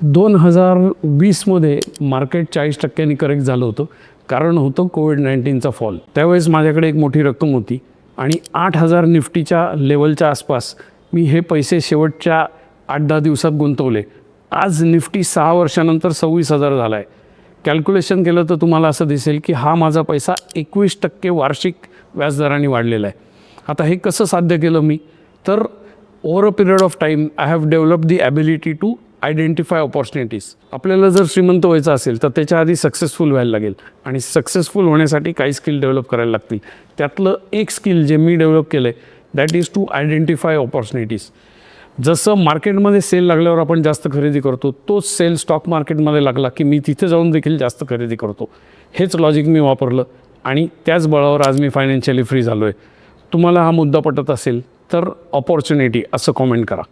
2020मध्ये market 40% correct झालं होतं. कारण होतं कोविड-19चा फॉल. त्यावेळेस माझ्याकडे एक मोठी रक्कम होती आणि 8,000 निफ्टीच्या लेवलच्या आसपास मी हे पैसे शेवटच्या 8-10 दिवसात गुंतवले. आज निफ्टी 6 वर्षानंतर 26,000 झाला आहे. कॅल्क्युलेशन केलं तर तुम्हाला असं दिसेल की हा माझा पैसा 21% वार्षिक व्याजदराने वाढलेला आहे. आता हे कसं साध्य केलं मी? तर over a period of time I have developed the ability to identify opportunities. आपल्याला जर श्रीमंत व्हायचं असेल तर त्याच्या आधी सक्सेसफुल व्हायला लागेल आणि सक्सेसफुल होण्यासाठी काही स्किल डेव्हलप करायला लागतील. त्यातलं एक स्किल जे मी डेव्हलप केलं आहे that is to identify opportunities. जसं मार्केटमध्ये सेल लागल्यावर आपण जास्त खरेदी करतो, तोच सेल स्टॉक मार्केटमध्ये लागला की मी तिथे जाऊन देखील जास्त खरेदी करतो. हेच लॉजिक मी वापरलं आणि त्याच बळावर आज मी फायनान्शियली फ्री झालो आहे. तुम्हाला हा मुद्दा पटत असेल तर ऑपॉर्च्युनिटी असं कॉमेंट करा.